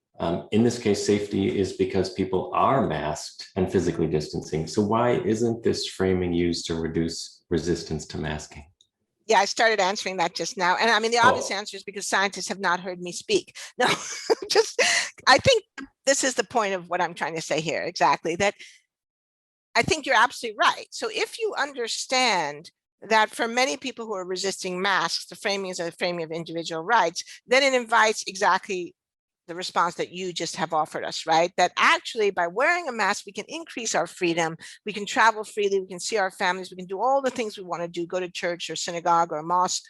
In this case, safety is because people are masked and physically distancing. So why isn't this framing used to reduce resistance to masking? Yeah, I started answering that just now. And I mean, the obvious answer is because scientists have not heard me speak. No, I think this is the point of what I'm trying to say here, exactly, that I think you're absolutely right. So if you understand that for many people who are resisting masks, the framing is a framing of individual rights, then it invites exactly the response that you just have offered us, right? That actually by wearing a mask, we can increase our freedom, we can travel freely, we can see our families, we can do all the things we want to do, go to church or synagogue or mosque.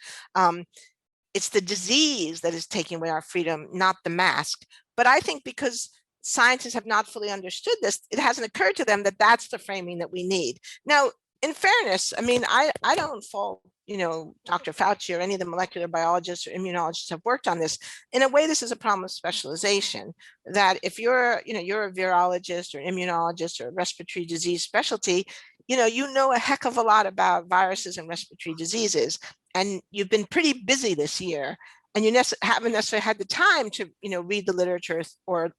It's the disease that is taking away our freedom, not the mask. But I think because scientists have not fully understood this, it hasn't occurred to them that that's the framing that we need. Now, in fairness, I mean, I don't fault, Dr. Fauci or any of the molecular biologists or immunologists have worked on this. In a way, this is a problem of specialization, that if you're a virologist or an immunologist or a respiratory disease specialty, you know a heck of a lot about viruses and respiratory diseases. And you've been pretty busy this year, and you haven't necessarily had the time to, read the literature or,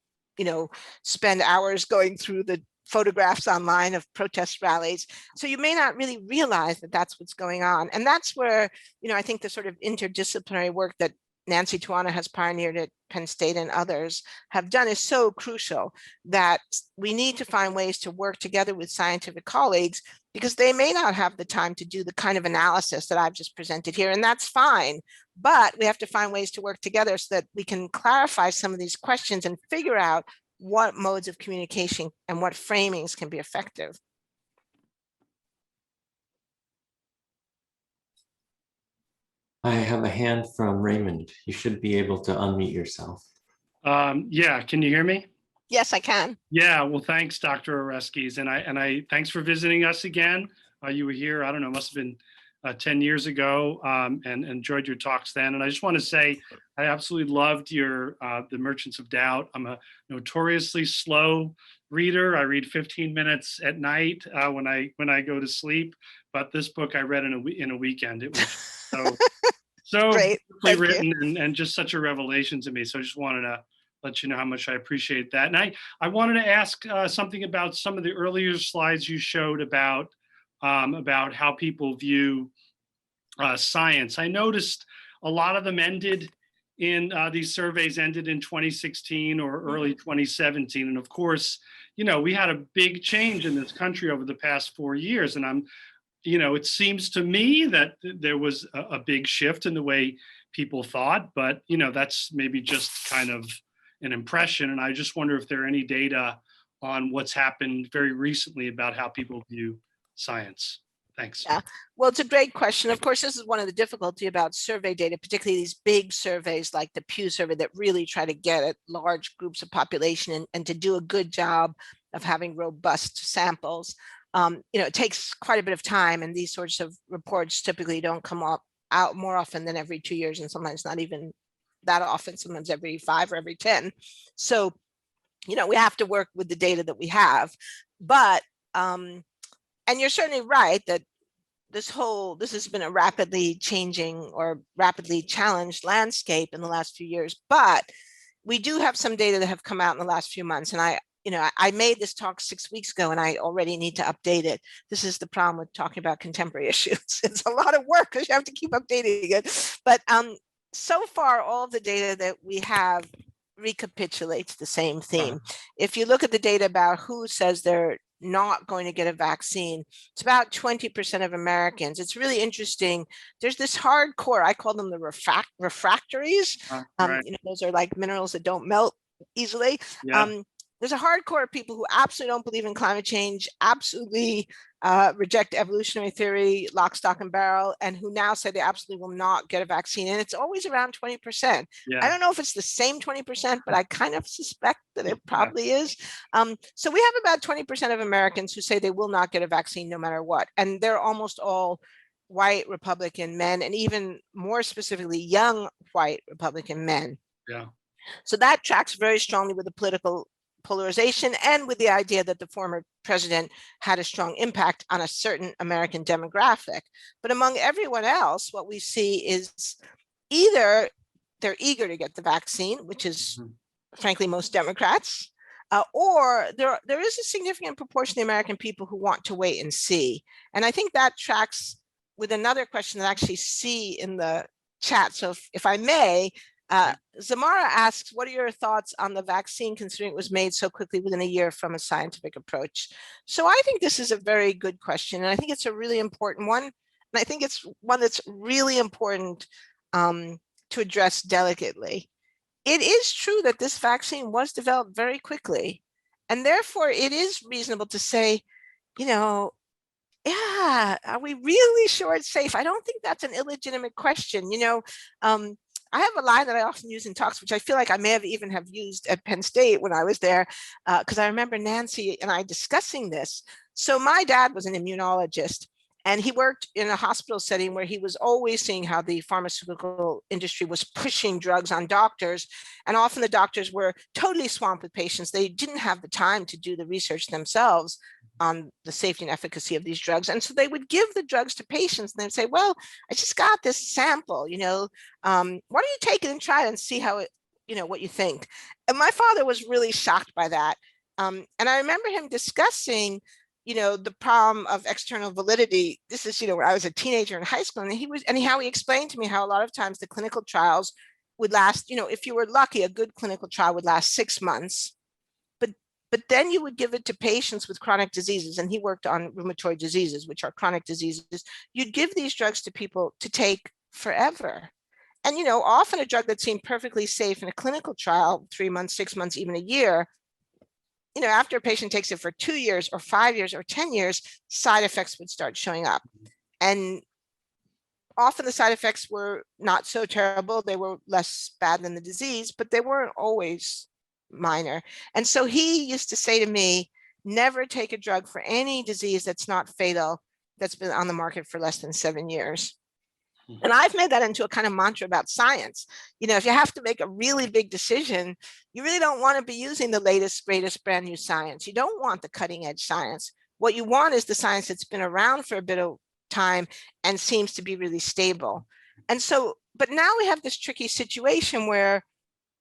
spend hours going through the photographs online of protest rallies. So you may not really realize that that's what's going on. And that's where, I think the sort of interdisciplinary work that Nancy Tuana has pioneered at Penn State and others have done is so crucial, that we need to find ways to work together with scientific colleagues, because they may not have the time to do the kind of analysis that I've just presented here, and that's fine. But we have to find ways to work together so that we can clarify some of these questions and figure out what modes of communication and what framings can be effective. I have a hand from Raymond. You should be able to unmute yourself. Yeah, can you hear me? Yes, I can. Yeah, well, thanks, Dr. Oreskes, and I thanks for visiting us again. You were here, I don't know, must have been 10 years ago, and enjoyed your talks then. And I just want to say, I absolutely loved your The Merchants of Doubt. I'm a notoriously slow reader. I read 15 minutes at night when I go to sleep. But this book I read in a weekend. It was so Great. beautifully written and just such a revelation to me. So I just wanted to let you know how much I appreciate that. And I wanted to ask something about some of the earlier slides you showed about how people view science. I noticed a lot of them ended in these surveys ended in 2016 or early 2017. And of course, we had a big change in this country over the past 4 years. And it seems to me that there was a big shift in the way people thought, but that's maybe just kind of an impression. And I just wonder if there are any data on what's happened very recently about how people view science. Thanks. Yeah, well, it's a great question. Of course, this is one of the difficulty about survey data, particularly these big surveys like the Pew survey that really try to get at large groups of population and to do a good job of having robust samples. It takes quite a bit of time, and these sorts of reports typically don't come out more often than every 2 years, and sometimes not even that often, sometimes every 5 or every 10. So, we have to work with the data that we have. But and you're certainly right that this has been a rapidly changing or rapidly challenged landscape in the last few years. But we do have some data that have come out in the last few months. And I made this talk 6 weeks ago, and I already need to update it. This is the problem with talking about contemporary issues. It's a lot of work because you have to keep updating it. But so far, all of the data that we have recapitulates the same theme. If you look at the data about who says they're not going to get a vaccine, it's about 20% of Americans. It's really interesting. There's this hardcore, I call them the refractories. Right. Those are like minerals that don't melt easily. Yeah. There's a hardcore of people who absolutely don't believe in climate change, absolutely reject evolutionary theory, lock, stock, and barrel, and who now say they absolutely will not get a vaccine. And it's always around 20%. Yeah. I don't know if it's the same 20%, but I kind of suspect that it probably is. So we have about 20% of Americans who say they will not get a vaccine no matter what. And they're almost all white Republican men, and even more specifically, young white Republican men. Yeah. So that tracks very strongly with the political polarization and with the idea that the former president had a strong impact on a certain American demographic. But among everyone else, what we see is either they're eager to get the vaccine, which is frankly most Democrats, or there is a significant proportion of the American people who want to wait and see. And I think that tracks with another question that I actually see in the chat. So if I may, Zamara asks, what are your thoughts on the vaccine considering it was made so quickly within a year from a scientific approach? So I think this is a very good question, and I think it's a really important one. And I think it's one that's really important to address delicately. It is true that this vaccine was developed very quickly, and therefore it is reasonable to say, yeah, are we really sure it's safe? I don't think that's an illegitimate question. I have a line that I often use in talks, which I feel like I may have even have used at Penn State when I was there, because I remember Nancy and I discussing this. So my dad was an immunologist, and he worked in a hospital setting where he was always seeing how the pharmaceutical industry was pushing drugs on doctors. And often the doctors were totally swamped with patients. They didn't have the time to do the research themselves on the safety and efficacy of these drugs. And so they would give the drugs to patients and they'd say, well, I just got this sample, why don't you take it and try it and see how it, what you think. And my father was really shocked by that. And I remember him discussing, the problem of external validity. This is, when I was a teenager in high school, and how he explained to me how a lot of times the clinical trials would last, if you were lucky, a good clinical trial would last 6 months. But then you would give it to patients with chronic diseases, and he worked on rheumatoid diseases, which are chronic diseases. You'd give these drugs to people to take forever. And, often a drug that seemed perfectly safe in a clinical trial, 3 months, 6 months, even a year, after a patient takes it for 2 years or 5 years or 10 years, side effects would start showing up. And often the side effects were not so terrible. They were less bad than the disease, but they weren't always minor. And so he used to say to me, never take a drug for any disease that's not fatal that's been on the market for less than 7 years. And I've made that into a kind of mantra about science. If you have to make a really big decision, you really don't want to be using the latest, greatest, brand new science. You don't want the cutting edge science. What you want is the science that's been around for a bit of time and seems to be really stable. And so, but now we have this tricky situation where,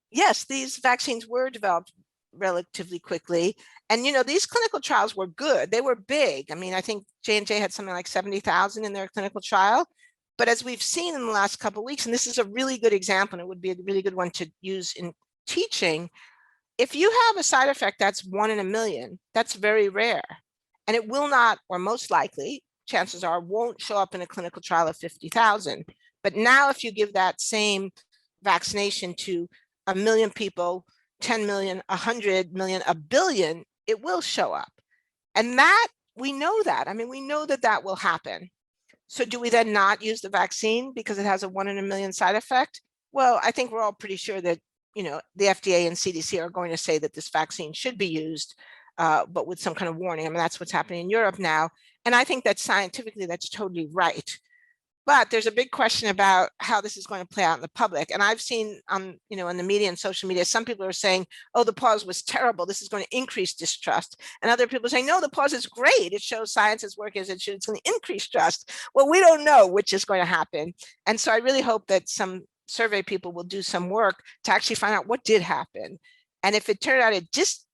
yes, these vaccines were developed relatively quickly. And, these clinical trials were good. They were big. I mean, I think J&J had something like 70,000 in their clinical trial. But as we've seen in the last couple of weeks, and this is a really good example, and it would be a really good one to use in teaching, if you have a side effect that's 1 in a million, that's very rare. And it will not, or most likely, chances are, won't show up in a clinical trial of 50,000. But now if you give that same vaccination to 1 million people, 10 million, 100 million, 1 billion, it will show up. And that, we know that. I mean, we know that that will happen. So do we then not use the vaccine because it has a 1 in a million side effect? Well, I think we're all pretty sure that, the FDA and CDC are going to say that this vaccine should be used, but with some kind of warning. I mean, that's what's happening in Europe now. And I think that scientifically, that's totally right. But there's a big question about how this is going to play out in the public. And I've seen, in the media and social media, some people are saying, oh, the pause was terrible. This is going to increase distrust. And other people are saying, no, the pause is great. It shows science is working as it should. It's going to increase trust. Well, we don't know which is going to happen. And so I really hope that some survey people will do some work to actually find out what did happen. And if it turned out it just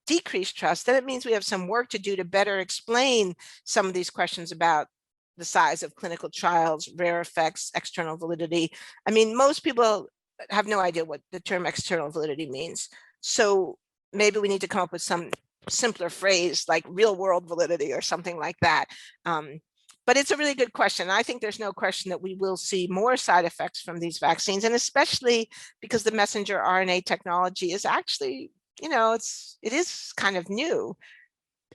decreased trust, then it means we have some work to do to better explain some of these questions about the size of clinical trials, rare effects, external validity. I mean, most people have no idea what the term external validity means. So maybe we need to come up with some simpler phrase like real world validity or something like that. But it's a really good question. I think there's no question that we will see more side effects from these vaccines, and especially because the messenger RNA technology is actually, it is kind of new.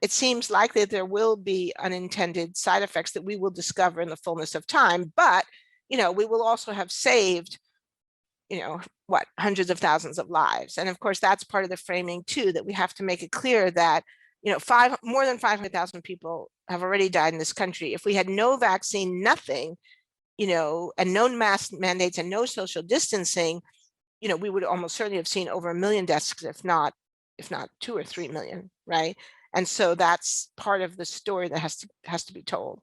It seems likely that there will be unintended side effects that we will discover in the fullness of time, but, we will also have saved, hundreds of thousands of lives. And of course, that's part of the framing too, that we have to make it clear that, more than 500,000 people have already died in this country. If we had no vaccine, nothing, and no mask mandates and no social distancing, we would almost certainly have seen over 1 million deaths, if not 2 or 3 million, right? And so that's part of the story that has to be told.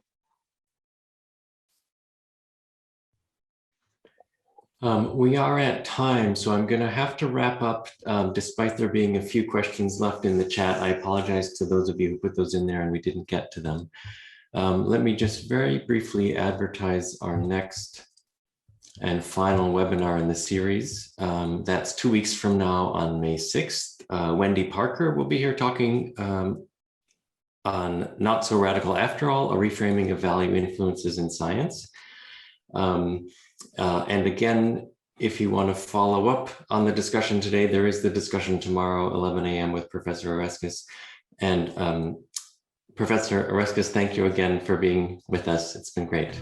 We are at time, so I'm going to have to wrap up, despite there being a few questions left in the chat. I apologize to those of you who put those in there and we didn't get to them. Let me just very briefly advertise our next and final webinar in the series. That's 2 weeks from now on May 6th. Wendy Parker will be here talking on Not So Radical After All, a reframing of value influences in science. And again, if you want to follow up on the discussion today, there is the discussion tomorrow, 11 a.m. with Professor Oreskes. And Professor Oreskes, thank you again for being with us. It's been great.